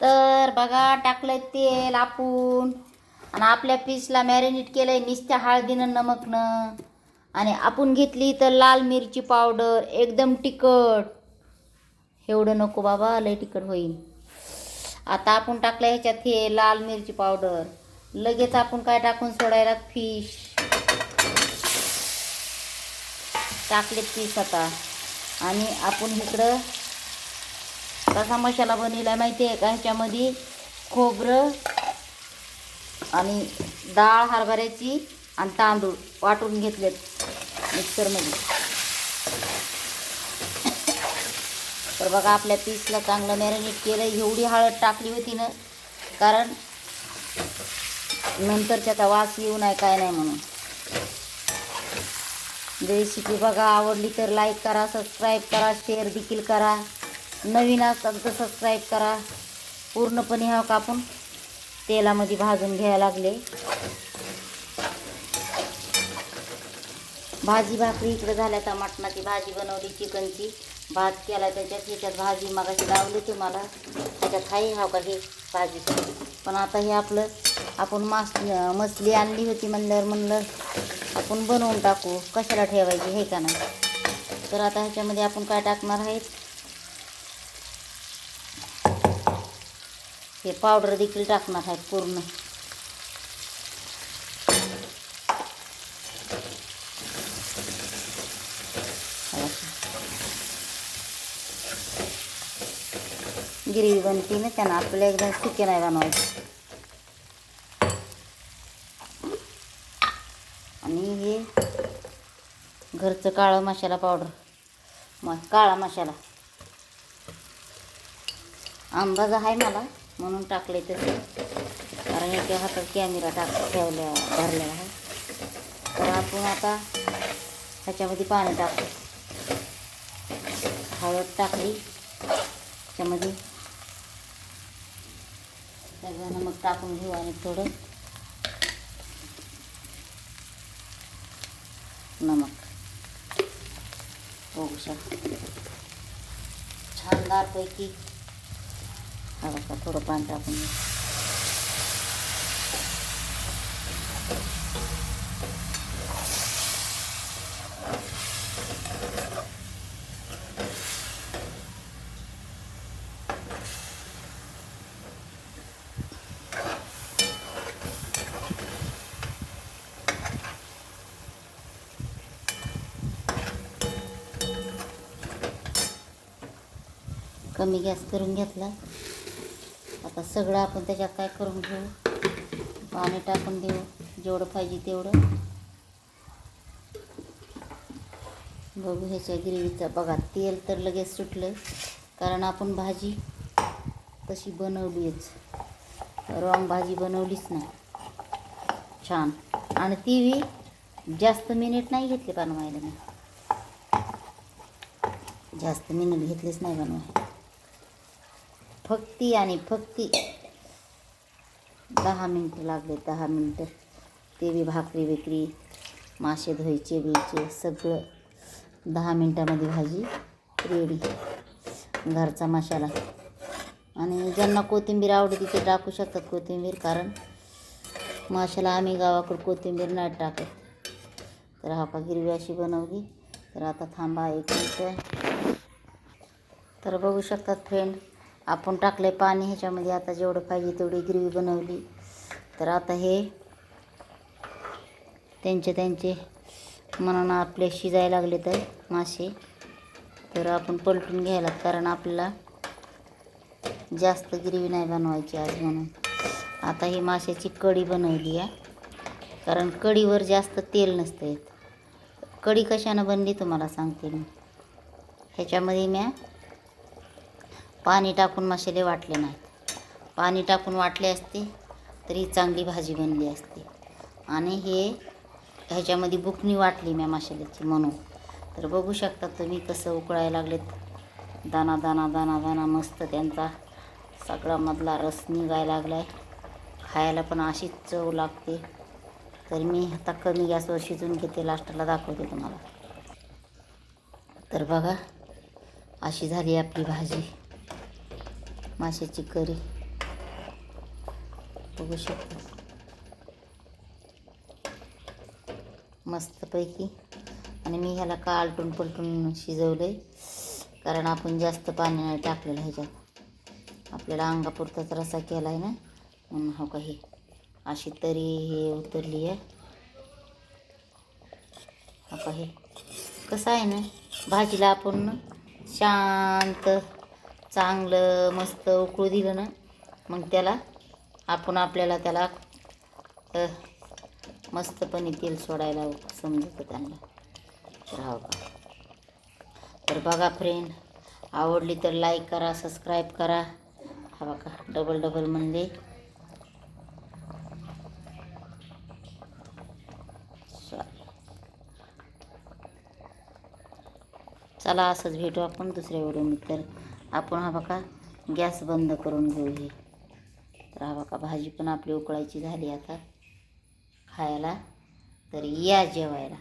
तर बघा टाकलंय तेल आपण आणि आपल्या पीसला मॅरिनेट केलंय नुसत्या हळदीनं नमकनं आणि आपण घेतली तर लाल मिरची पावडर एकदम तिखट. एवढं नको बाबा, लय तिखट होईल. आता आपण टाकलं ह्याच्यात हे लाल मिरची पावडर. लगेच आपण काय टाकून सोडायला फिश टाकले पीस आता. आणि आपण इकडं कसा मसाला बनवला माहिती आहे का? ह्याच्यामध्ये खोबरं आणि डाळ हरभऱ्याची आणि तांदूळ वाटून घेतलेत मिक्सरमध्ये. तर बघा आपल्या पीसला चांगलं मॅरिनेट केलं. एवढी हळद टाकली होती ना, कारण नंतर त्याचा वास येऊ नये काय नाही म्हणून. रेसिपी बघा, आवडली तर लाईक करा, सबस्क्राईब करा, शेअर देखील करा. नवीन असाल तर सबस्क्राईब करा. पूर्णपणे हा कापून तेलामध्ये भाजून घ्यायला लागले. भाजी भाकरी इकडे झाल्या. तर मटणाची भाजी बनवली, चिकनची भात केला त्याच्यात भाजी मगाशी लावली तुम्हाला. त्याच्यात हाही हा का हे भाजी. पण आता हे आपलं आपण मछली आणली होती म्हणलं आपण बनवून टाकू, कशाला ठेवायची हे का नाही. तर आता ह्याच्यामध्ये आपण काय टाकणार आहेत, हे पावडर देखील टाकणार आहेत पूर्ण. ग्रेव्ही बनते ना, त्यांना आपल्याला एकदम सुके नाही बनवायचे. आणि हे घरचं काळा मसाला पावडर, काळा मसाला अंदाज आहे मला म्हणून टाकले तसे, कारण एका हातात कॅमेरा ठेवल्या भरलेला आहे. तर आपण आता ह्याच्यामध्ये पाणी टाकतो. हळद टाकली त्याच्यामध्ये, त्याच्यानं मग टाकून घेऊ आणि थोडं नमक. बघू शकता छानदारपैकी. हा बघा थोडं पाणी टाकून घेऊ. कमी गॅस करून घेतला. आता सगळं आपण त्याच्यात काय करून घेऊ, पाणी टाकून देऊ जेवढं पाहिजे तेवढं. बघू ह्याच्या ग्रेव्हीचा. बघा तेल तर लगेच सुटलं, कारण आपण भाजी तशी बनवलीच, रॉंग भाजी बनवलीच नाही छान. आणि ती जास्त मिनिट नाही घेतले बनवायला. मी जास्त मिनिट घेतलेच नाही बनवायला. फक्त 10 मिनटं लागले. 10 मिनटं. ते बी भाकरी बिकरी मासे धुवायचे बियचे सगळं 10 मिनटामध्ये भाजी रेडी. घरचा मसाला. आणि ज्यांना कोथिंबीर आवडते ते टाकू शकतात कोथिंबीर, कारण माशाला आम्ही गावाकडे कोथिंबीर नाही टाकत. तर हा का गिरवी अशी बनवली. तर आता थांबा 1 मिनिट. तर बघू शकतात फ्रेंड, आपण टाकले पाणी ह्याच्यामध्ये. आता जेवढं पाहिजे तेवढी ग्रेव्ही बनवली. तर आता हे त्यांचे मनानं आपले शिजायला लागले तर मासे. तर आपण पलटून घ्यायला, कारण आपल्याला जास्त ग्रेव्ही नाही बनवायची आज म्हणून. आता ही माशाची कढी बनवली आहे, कारण कढीवर जास्त तेल नसतं येत. कढी कशानं बनली तुम्हाला सांगते मी. ह्याच्यामध्ये मी पाणी टाकून मसाले वाटले नाहीत. पाणी टाकून वाटले असते तरी चांगली भाजी बनली असते. आणि हे ह्याच्यामध्ये बुकणी वाटली मी मसाल्याची म्हणून. तर बघू शकता तुम्ही कसं उकळायला लागलेत. दाना दाना दाना दाना मस्त त्यांचा सगळा मधला रस निघायला लागला आहे. खायला पण अशीच चव लागते. तर मी आता कमी गॅसवर शिजून घेते, लास्टला दाखवते तुम्हाला. तर बघा अशी झाली आपली भाजी, माशाची करी. बघू शकता मस्तपैकी. आणि मी ह्याला का आलटून पलटून शिजवलं आहे, कारण आपण जास्त पाणी नाही टाकलेलं ह्याच्यात, आपल्याला अंगापुरताच रसा केला आहे ना, म्हणून हो काही अशी तरी हे उतरली आहे. हो काही कसं आहे ना, भाजीला आपण शांत चांगलं मस्त उकळू दिलं ना, मग त्याला आपल्याला त्याला मस्तपणे तेल सोडायला समजतं त्यांना. तर हो का, तर बघा फ्रेंड, आवडली तर लाईक करा, सबस्क्राईब करा. हा बघा डबल डबल म्हणले. चला असंच भेटू आपण दुसऱ्या व्हिडिओमध्ये. तर आपण हा बघा गॅस बंद करून घेऊ हे. तर हा बघा भाजी पण आपली उकळायची झाली आता खायला. तर या जेवायला.